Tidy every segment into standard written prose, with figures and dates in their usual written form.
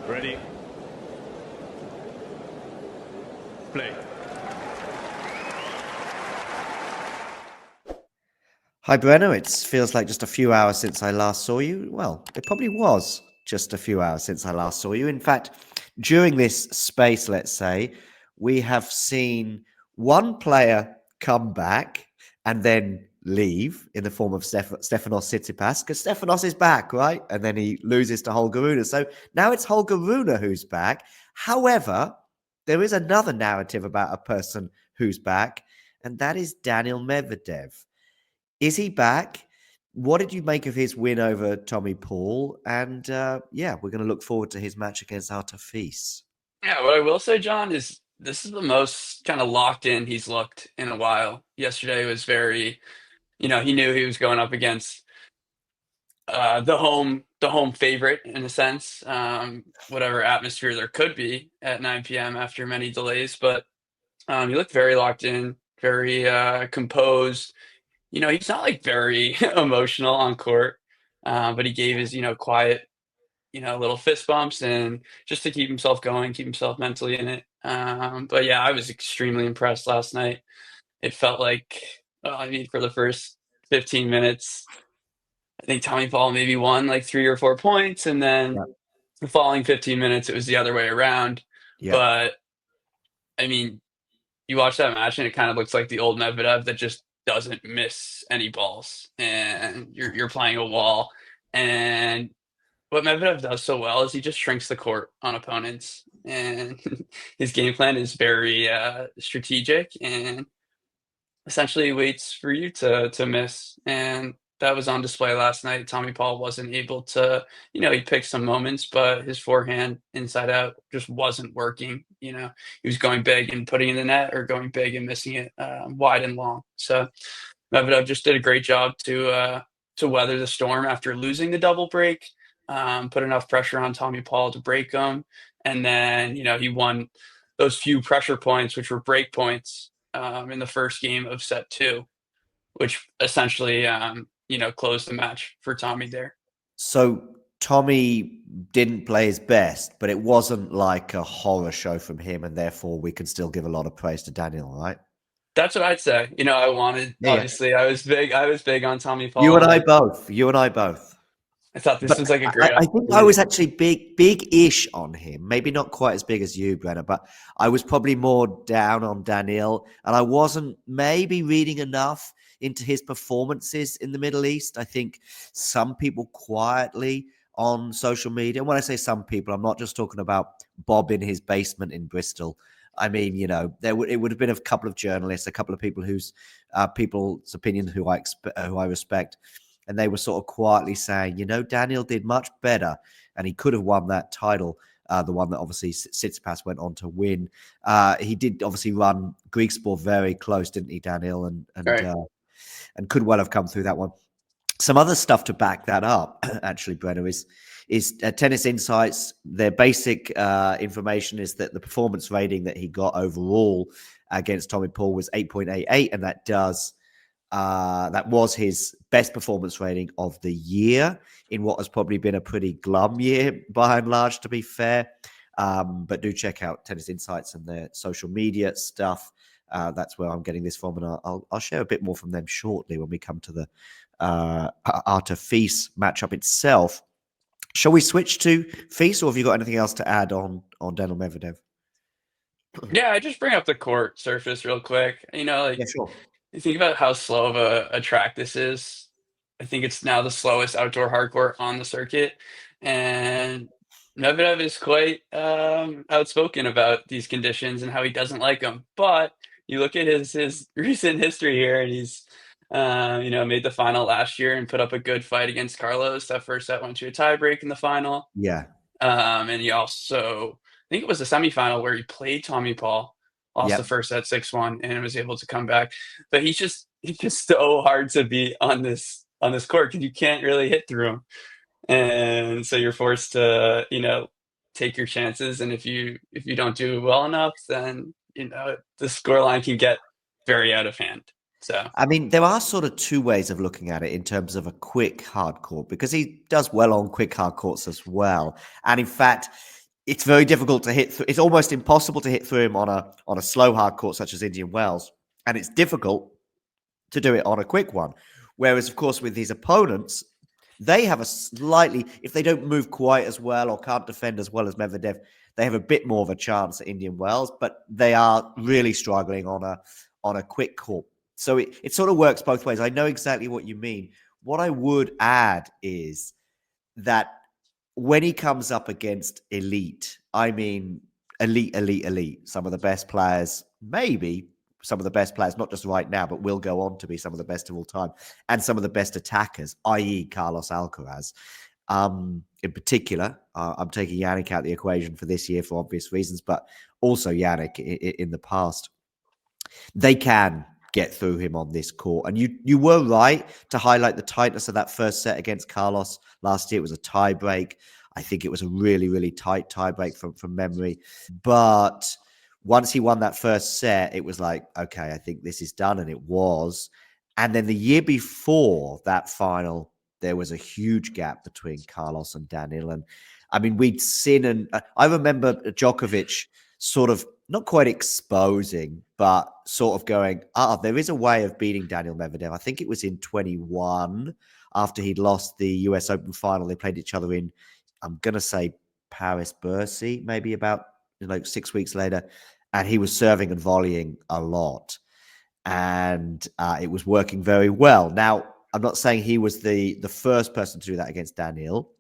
Ready? Play. Hi, Brenner. It feels like just a few hours since I last saw you. Well, it probably was just a few hours since I last saw you. In fact, during this space, let's say, we have seen one player come back and then leave in the form of Stefanos Tsitsipas, because Stefanos is back, right? And then he loses to Holger Rune. So now it's Holger Rune who's back. However, there is another narrative about a person who's back, and that is Daniil Medvedev. Is he back? What did you make of his win over Tommy Paul? And yeah, we're going to look forward to his match against Artur Fils. Yeah, what I will say, John, is this is the most kind of locked in he's looked in a while. Yesterday was very, he knew he was going up against the home favorite in a sense. Whatever atmosphere there could be at 9 p.m. after many delays, but he looked very locked in, very composed. He's not like very emotional on court, but he gave his quiet little fist bumps and just to keep himself going, keep himself mentally in it. But yeah, I was extremely impressed last night. It felt like, well, I mean, for the first 15 minutes, I think Tommy Paul maybe won like 3 or 4 points, and then Yeah. the following 15 minutes, it was the other way around. Yeah. But I mean, you watch that match and it kind of looks like the old Medvedev that just doesn't miss any balls, and you're playing a wall. And what Medvedev does so well is he just shrinks the court on opponents, and his game plan is very strategic and essentially waits for you to miss. And that was on display last night. Tommy Paul wasn't able to, he picked some moments, but his forehand inside out just wasn't working. He was going big and putting in the net, or going big and missing it wide and long. So Medvedev just did a great job to weather the storm after losing the double break. Put enough pressure on Tommy Paul to break him, and then he won those few pressure points, which were break points, in the first game of set two, which essentially closed the match for Tommy there. So Tommy didn't play his best, but it wasn't like a horror show from him, and therefore we can still give a lot of praise to Daniel, right? That's what I'd say. I wanted, Yeah, yeah. obviously, I was big on Tommy You and Paul. I both. You and I both. I thought this But was like a I, great I think I opportunity. was actually big-ish on him. Maybe not quite as big as you, Brenner, but I was probably more down on Daniil, and I wasn't maybe reading enough into his performances in the Middle East. I think some people quietly on social media, and when I say some people, I'm not just talking about Bob in his basement in Bristol. I mean, it would have been a couple of journalists, a couple of people whose people's opinions who I respect, and they were sort of quietly saying, Daniel did much better, and he could have won that title, the one that obviously Tsitsipas went on to win. He did obviously run Greek sport very close, didn't he, Daniel, Right. and could well have come through that one. Some other stuff to back that up, actually, Brenner, is Tennis Insights. Their basic information is that the performance rating that he got overall against Tommy Paul was 8.88, and that was his best performance rating of the year in what has probably been a pretty glum year by and large, to be fair. But do check out Tennis Insights and their social media stuff. That's where I'm getting this from, and I'll share a bit more from them shortly when we come to the Artur Fils matchup itself. Shall we switch to Fils, or have you got anything else to add on Daniil Medvedev? Yeah, I just bring up the court surface real quick. Yeah, Like, sure. you think about how slow of a track this is. I think it's now the slowest outdoor hard court on the circuit, and Medvedev is quite outspoken about these conditions and how he doesn't like them. But you look at his recent history here, and he's made the final last year and put up a good fight against Carlos. That first set went to a tiebreak in the final. Yeah. And he also, I think it was the semifinal where he played Tommy Paul, lost the Yep. first set 6-1, and was able to come back. But he's just so hard to beat on this court because you can't really hit through him, and so you're forced to take your chances. And if you don't do well enough, then the scoreline can get very out of hand. So I mean, there are sort of two ways of looking at it in terms of a quick hard court, because he does well on quick hard courts as well. And in fact, it's very difficult to hit. It's almost impossible to hit through him on a slow hard court such as Indian Wells, and it's difficult to do it on a quick one. Whereas, of course, with his opponents, they have a slightly, if they don't move quite as well or can't defend as well as Medvedev, they have a bit more of a chance at Indian Wells, but they are really struggling on a quick court. So it sort of works both ways. I know exactly what you mean. What I would add is that when he comes up against elite, I mean elite, some of the best players, maybe some of the best players, not just right now, but will go on to be some of the best of all time, and some of the best attackers, i.e. Carlos Alcaraz. In particular, I'm taking Yannick out of the equation for this year for obvious reasons, but also Yannick in the past. They can get through him on this court. And you were right to highlight the tightness of that first set against Carlos last year. It was a tie break. I think it was a really, really tight tie break from memory. But once he won that first set, it was like, okay, I think this is done. And it was. And then the year before that final, there was a huge gap between Carlos and Daniil. And I mean, we'd seen, and I remember Djokovic sort of not quite exposing, but sort of going, there is a way of beating Daniil Medvedev. I think it was in 21 after he'd lost the US Open final. They played each other in, I'm going to say Paris Bercy, maybe about 6 weeks later. And he was serving and volleying a lot. And it was working very well. Now, I'm not saying he was the first person to do that against Daniil,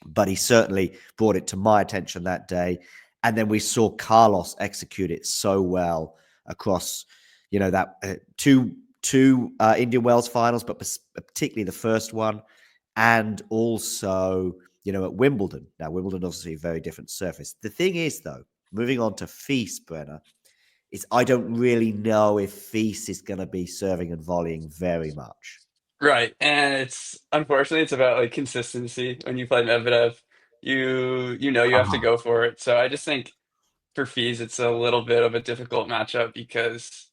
but he certainly brought it to my attention that day. And then we saw Carlos execute it so well across, that two Indian Wells finals, but particularly the first one, and also, at Wimbledon. Now, Wimbledon obviously a very different surface. The thing is, though, moving on to Fils, Brenner, is I don't really know if Fils is going to be serving and volleying very much. Right. And unfortunately it's about like consistency when you play Medvedev. You have to Uh-huh. go for it. So I just think for fees it's a little bit of a difficult matchup because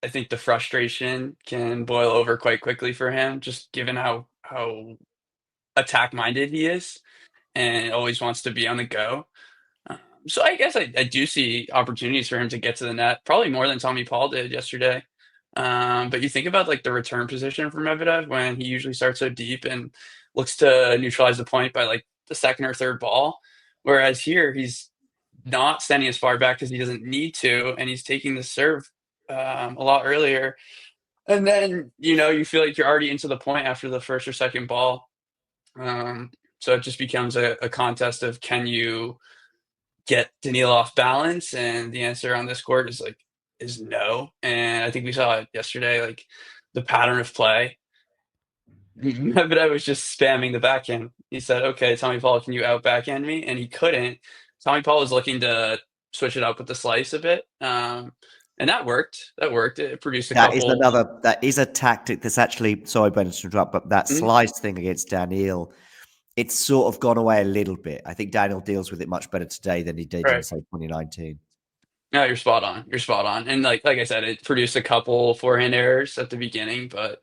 I think the frustration can boil over quite quickly for him, just given how attack minded he is and always wants to be on the go. Um, so I guess I do see opportunities for him to get to the net, probably more than Tommy Paul did yesterday. But you think about like the return position for Medvedev when he usually starts so deep and looks to neutralize the point by like the second or third ball, whereas here he's not standing as far back because he doesn't need to, and he's taking the serve a lot earlier. And then you feel like you're already into the point after the first or second ball. Um, so it just becomes a contest of can you get Daniil off balance? And the answer on this court is no. And I think we saw it yesterday, like the pattern of play. Medvedev was just spamming the backhand. He said, "Okay, Tommy Paul, can you out backhand me?" And he couldn't. Tommy Paul was looking to switch it up with the slice a bit, and that worked. That worked. It produced a couple. That is a tactic that's actually, sorry, Brendan, to interrupt, but that Mhm. slice thing against Daniil, it's sort of gone away a little bit. I think Daniil deals with it much better today than he did in, Right. say, 2019. No, you're spot on. You're spot on. And like I said, it produced a couple forehand errors at the beginning, but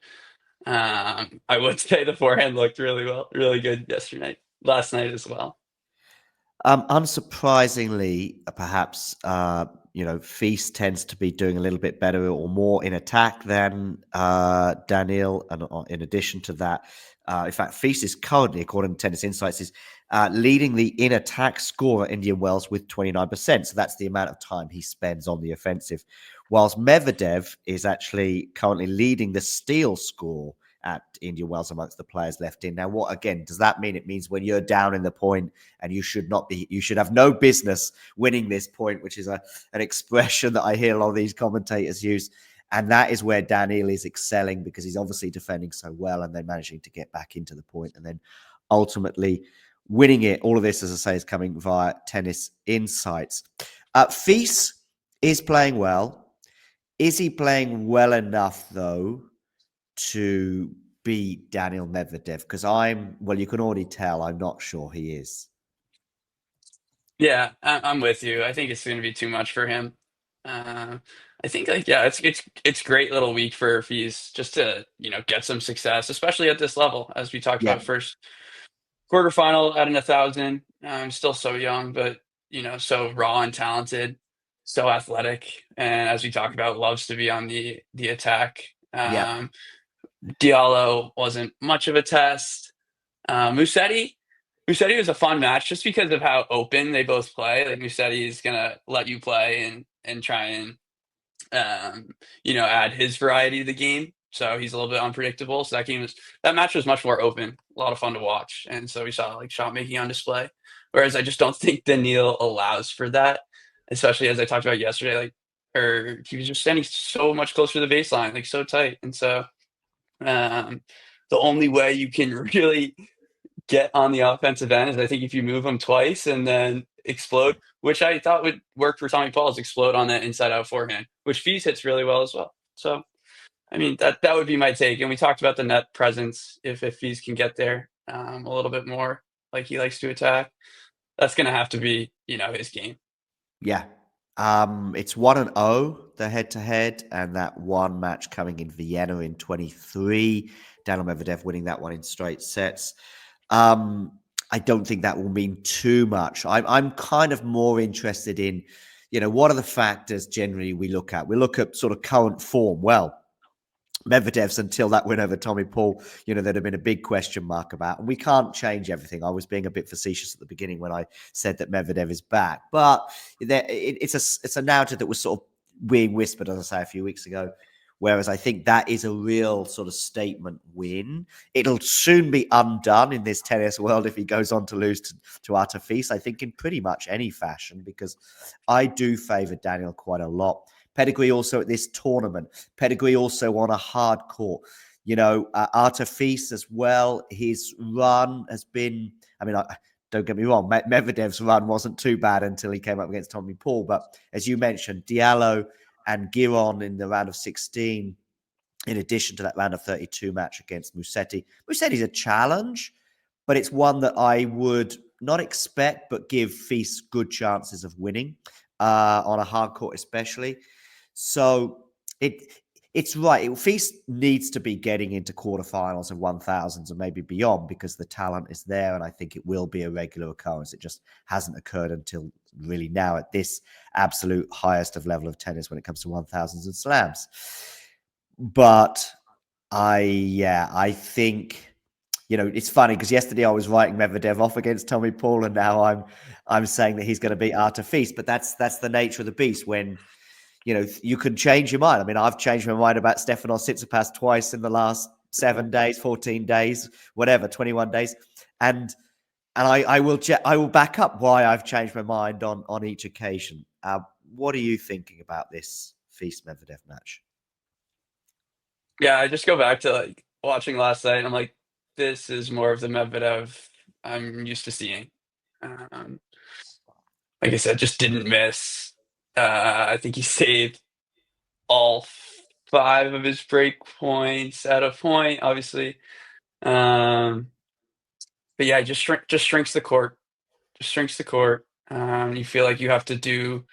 I would say the forehand looked really well, really good yesterday, last night as well. Unsurprisingly, perhaps, Feast tends to be doing a little bit better or more in attack than Daniil. And in addition to that, in fact, Feast is currently, according to Tennis Insights, is leading the in attack score at Indian Wells with 29%. So that's the amount of time he spends on the offensive. Whilst Medvedev is actually currently leading the steal score at Indian Wells amongst the players left in. Now, what again does that mean? It means when you're down in the point and you should have no business winning this point, which is an expression that I hear a lot of these commentators use. And that is where Daniil is excelling because he's obviously defending so well and then managing to get back into the point and then ultimately winning it. All of this, as I say, is coming via Tennis Insights. Fils is playing well. Is he playing well enough, though, to beat Daniil Medvedev? Because you can already tell I'm not sure he is. Yeah, I'm with you. I think it's going to be too much for him. Uh, I think like yeah, it's great little week for fees just to get some success, especially at this level, as we talked Yeah. about first. quarterfinal at an 1,000. Still so young, but so raw and talented, so athletic, and as we talked about, loves to be on the attack. Yeah. Diallo wasn't much of a test. Musetti, Musetti was a fun match just because of how open they both play. Like Musetti is gonna let you play and try and add his variety to the game. So he's a little bit unpredictable. So that match was much more open, a lot of fun to watch, and so we saw like shot making on display. Whereas I just don't think Daniil allows for that, especially as I talked about yesterday. Or he was just standing so much closer to the baseline, like so tight, and so um, the only way you can really get on the offensive end is I think if you move him twice and then explode, which I thought would work for Tommy Paul's explode on that inside out forehand, which Fees hits really well as well. So I mean that would be my take. And we talked about the net presence if Fees can get there a little bit more, like he likes to attack. That's gonna have to be his game. Yeah. It's 1-0, the head-to-head, and that one match coming in Vienna in 23. Daniil Medvedev winning that one in straight sets. I don't think that will mean too much. I'm kind of more interested in, what are the factors generally we look at? We look at sort of current form. Well, Medvedev's until that win over Tommy Paul, there'd have been a big question mark about. And we can't change everything. I was being a bit facetious at the beginning when I said that Medvedev is back. But it's a narrative that was sort of being whispered, as I say, a few weeks ago. Whereas I think that is a real sort of statement win. It'll soon be undone in this tennis world if he goes on to lose to Artefis, I think, in pretty much any fashion, because I do favour Daniil quite a lot. Pedigree also at this tournament. Pedigree also on a hard court. Artefis as well. His run has been, don't get me wrong, Medvedev's run wasn't too bad until he came up against Tommy Paul. But as you mentioned, Diallo and Giron in the round of 16, in addition to that round of 32 match against Musetti. Musetti's a challenge, but it's one that I would not expect, but give Feast good chances of winning on a hard court especially. So it's right. Feast needs to be getting into quarterfinals and 1,000s and maybe beyond because the talent is there, and I think it will be a regular occurrence. It just hasn't occurred until really now at this absolute highest of level of tennis when it comes to 1,000s and slams. But I think it's funny because yesterday I was writing Medvedev off against Tommy Paul, and now I'm saying that he's going to beat Artefis. But that's the nature of the beast when you can change your mind. I mean, I've changed my mind about Stefanos Tsitsipas twice in the last 7 days, 14 days, whatever, 21 days, and I will back up why I've changed my mind on each occasion. What are you thinking about this Feast Medvedev match? Yeah, I just go back to like watching last night, and I'm like, this is more of the Medvedev I'm used to seeing. Um, like I said, just didn't miss. I think he saved all five of his break points at a point, obviously. Um, but yeah, just shrinks the court. Just shrinks the court. You feel like you have to do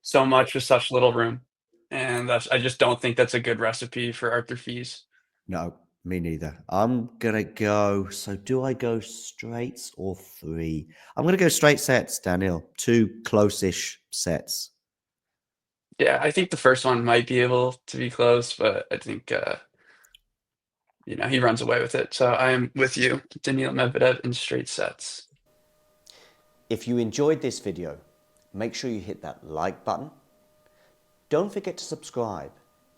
so much with such little room, and I just don't think that's a good recipe for Arthur Fees. No, me neither. I'm gonna go. So, do I go straights or three? I'm gonna go straight sets, Daniil. Two close-ish sets. Yeah, I think the first one might be able to be close, but I think he runs away with it. So I am with you, Daniil Medvedev in straight sets. If you enjoyed this video, make sure you hit that like button. Don't forget to subscribe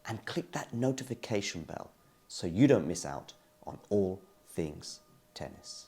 and click that notification bell so you don't miss out on all things tennis.